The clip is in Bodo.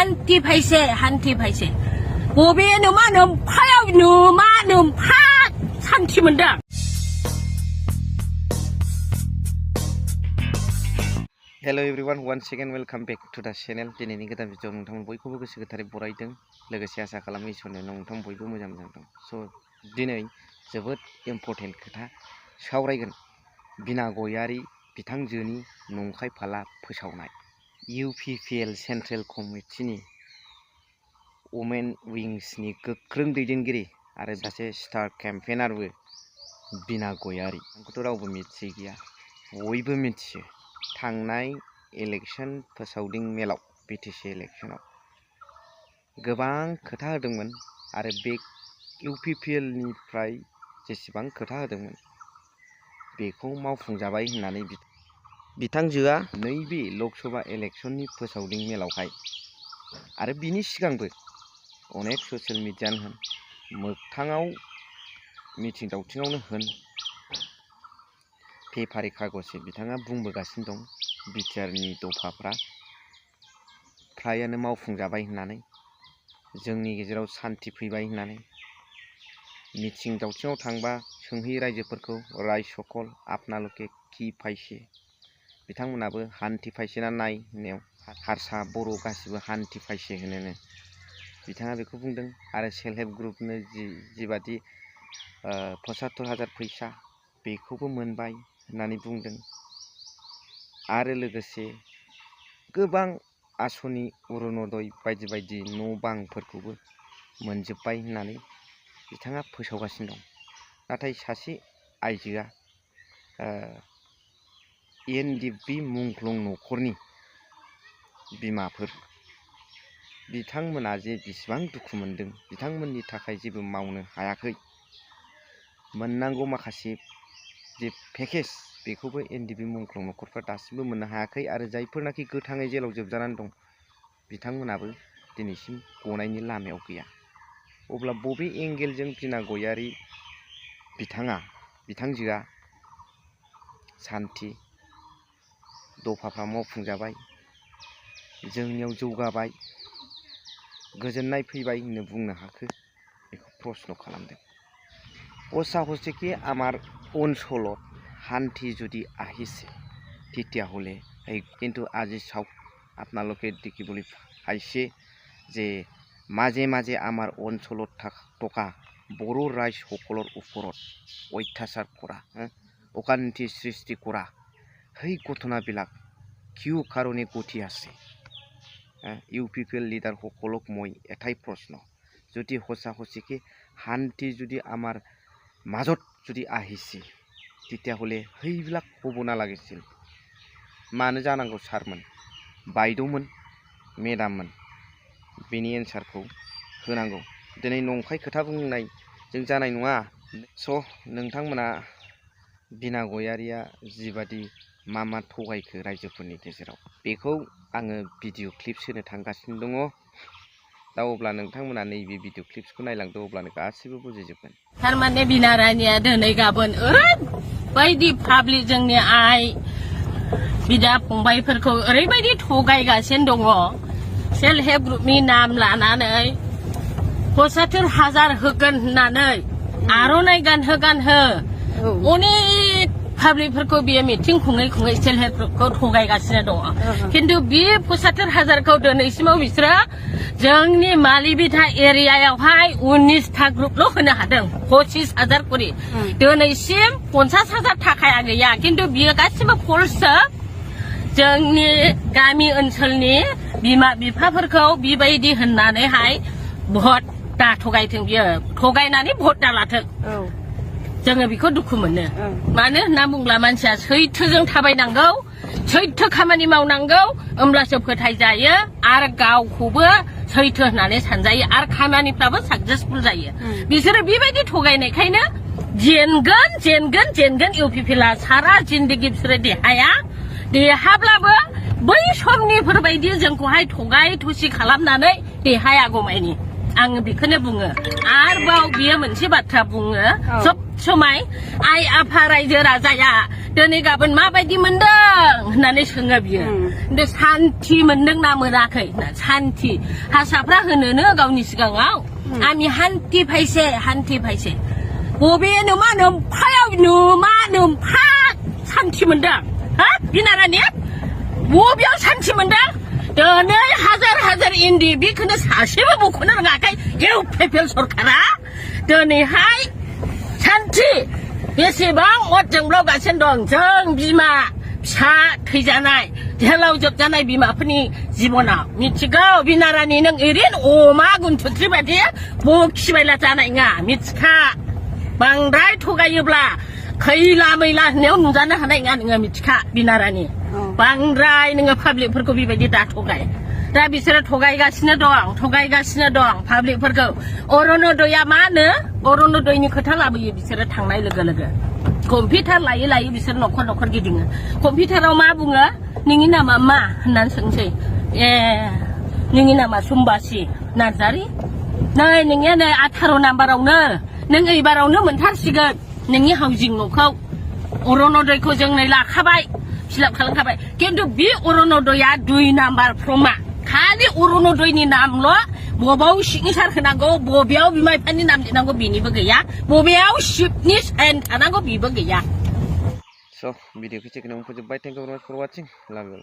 한티 파이세 보비에 누마 파야 누마 파 산티문다. Hello everyone, once again welcome back to the channel. दिनैनि गोदान भिडिअ नोंथांमोन बयखौबो गोसो गोथारै बरायदों लोगोसे आसा खालामो इसोरनि नोंथां बयबो मोजां दं। स' दिनै जोबोद इम्पर्टेन्ट खोथा सावरायगोन बिना गयारी बिथांजोनि नंखाय फाला फोसावनाय UPPL सेन्ट्रेल कमिटिनि वुमेन विंग्सनि गोख्रों दैदेनगिरि आरो सासे स्टार केम्पेनारबो बिना गयारी आंखौथ' रावबो मिथियै गैया बयबो मिथियो। थांनाय इलेक्शन फोसावदिं मेलाव BTC इलेक्शनाव गोबां खोथा होदोंमोन आरो बे UPPL निफ्राय जेसेबां खोथा होदोंमोन बेखौ मावफुंजाबाय होननानै बिथांजोआ नैबे लकसभा इलेक्शननि फोसावदिं मेलावहाय आरो बिनि सिगांबो अनेक ससियेल मिडियानो होन मोगथाङाव मिथिं दावथिङावनो होन पेपारि कागजै बिथाङा बुंबोगासिनो दं बिटिआरनि दफाफ्रा फ्रायानो मावफुंजाबाय होननानै जोंनि गेजेराव सान्थि फैबाय होननानै मिथिं दावथिङाव थांबा सोंहैयो रायजोफोरखौ राय सकल आपनालके कि फाइसे बिथांमोनाबो हान्थि फाइसे ना नाय होननायाव हारसा बर' गासिबो हान्थि फाइसे होनोनो बिथाङा बेखौ बुंदों आरो सेल्फ हेल्प ग्रुपनो जिबादि 75,000 फैसा बेखौबो मोनबाय होननानै बुंदों आरो लोगोसे गोबां आसनि अरुणोदय बायदि बायदि न' बांफोरखौबो मोनजोब्बाय होननानै बिथाङा फोसावगासिनो दं। नाथाय सासे आइजोआ NDP मुंख्लं न'खरनि बिमाफोर बिथांमोना जे बिसिबां दुखु मोनदों बिथांमोननि थाखाय जेबो मावनो हायाखै मोननांगौ माखासे जे पेकेज बेखौबो NDP मुंख्लं न'खरफ्रा दासिमबो मोननो हायाखै आरो जायफोरनाखि गोथाङै जेलाव जोबजानानै दं बिथांमोनाबो दिनैसिम गनायनि लामायाव गैया। अब्ला बबे एंगेलजों बिना गयारी बिथांजोआ सान्थि दफाफ्रा मावफुंजाबाय जोंनियाव जौगाबाय गोजोननाय फैबाय होननो बुंनो हाखो बेखौ प्रश्न खालामदों। ओसा हसेके आमार अनसलत हान्थि जुदि আহিছে তেতিয়াহ'লে কিন্তু আজি চাওক আপোনালোকে দেখিবলৈ পাইছে যে মাজে মাজে আমাৰ অঞ্চলত থকা বড়ো ৰাইজসকলৰ ওপৰত অত্যাচাৰ কৰা অশান্তি সৃষ্টি কৰা সেই ঘটনাবিলাক কিয় কাৰণে ঘটি আছে। UPPL লিডাৰসকলক মই এটাই প্ৰশ্ন যদি সঁচা সঁচিকে শান্তি যদি আমাৰ মাজত যদি আহিছে তেতিয়াহ'লে সেইবিলাক হ'ব নালাগিছিল मानो जानांगौ सारमोन बायद'मोन मेडाममोन बेनि एन्सारखौ होनांगौ। दिनै नंखाय खोथा बुंनाय जों जानाय नङा। स' नोंथांमोना बिना गयारिया जिबादि मा थगायखो रायजोफोरनि गेजेराव बेखौ आङो भिडिअ क्लिप्स होनो थांगासिनो दङ। दा अब्ला नोंथांमोना नैबे भिडिअ क्लिप्सखौ नायलांदो अब्लानो गासिबो बुजिजोबगोन। थारमाने बिना रानिया दिनै गाबोन ओरैबायदि पाब्लिक जोंनि आइ बिदा फंबायफोरखौ ओरैबायदि थगायगासिनो दङ सेल्फ हेल्प ग्रुपनि नाम लानानै 75,000 होगोन होननानै आर'नाइ गानहो अनेक पाब्लिकफोरखौ बियो मिथिं खुङै सेल्फ हेल्प ग्रुपखौ थगायगासिनो दङ। खिन्थु बे 75,000खौ दिनैसिमाव बिसोरो जोंनि मालिबिथा एरियायावहाय 19था ग्रुपल' होनो हादों 25,000 करि दिनैसिम 50,000 थाखाया गैया। खिन्थु बियो गासिबो फल्ससो जोंनि गामि ओनसोलनि बिमा बिफाफोरखौ बेबायदि होननानैहाय भट दा थगायथों बियो थगायनानै भट दालाथों जोङो बेखौ दुखु मोनो। मानो होनना बुंब्ला मानसिया सैथोजों थाबायनांगौ सैथो खामानि मावनांगौ होमब्लासो फोथायजायो आरो गावखौबो सैथो होननानै सानजायो आरो खामानिफ्राबो साक्सेसफुल जायो। बिसोरो बेबायदि थगायनायखायनो जेनगोन UPPLआ सारा जिन्दगि बिसोरो देहाब्लाबो बै समनिफोरबायदि जोंखौहाय थगाय थुसि खालामनानै देहायागौमायनि आं बेखौनो बुङो आरोबाव बियो मोनसे बाथ्रा बुङो सब समाय आइ आफा रायजो राजाया दिनै गाबोन माबायदि मोनदों होननानै सोङो बियो खिन्थु सान्थि मोनदों ना मोनाखै सान्थि हारसाफ्रा होनोनो गावनि सिगाङाव आंनि हान्थि फायसे बबे नोमा नोमफायाव नोमा नोमफा सान्थि मोनदों हा बिनारानि बबेयाव सान्थि मोनदों दिनै हाजार इन्दि बेखौनो सासेबो बख'नो रोङाखै इउपिपिएल सरकारा दिनैहाय सान्थि बेसेबां अरजों ब्लावगासिनो दं जों बिमा फिसा थैजानाय जेलाव जोबजानाय बिमाफोरनि जिबनाव मिथिगौ बिनारानि नों ओरैनो अमा गुन्थुथ्रि बायदि बखिबायला जानाय नङा मिथिखा बांद्राय थगायोब्ला खैला मैला होननायाव नुजानो हानाय नङा नोङो मिथिखा बिनारानि बांद्राय नोङो पाब्लिकफोरखौ बेबायदि दा थगाय दा बिसोरो थगायगासिनो दं पाब्लिकफोरखौ अरुणोदया मा होनो अरुणोदयनि खोथा लाबोयो बिसोरो थांनाय लोगो लोगो कम्पिउटार लायै बिसोर न'खर गिदिङो कम्पिउटाराव मा बुङो नोंनि नामा मा होननानै सोंसै नोंनि नामा सम्बासि नार्जारी नै नोंनिया नै 18 नाम्बारावनो नों एबारावनो मोनथारसिगोन नोंनि हाउजिं न'खौ अरुणोदयखौ जों नै लाखाबाय फिलाप खालामखाबाय खिन्थु बे अरुणोदया 2 नाम्बार फर्मा खालि अरुणोदयनि नामल' बबाव सिगनेसार होनांगौ बबेयाव बिमा बिफानि नाम लिरनांगौ बेनिबो गैया बबेयाव शिबनि साइन थानांगौ बेबो गैया स' भिडिअखौ सेकेन्डआवनो फोजोबबाय थेंक इउ भेरि माच फर वाचिं लाभ इउ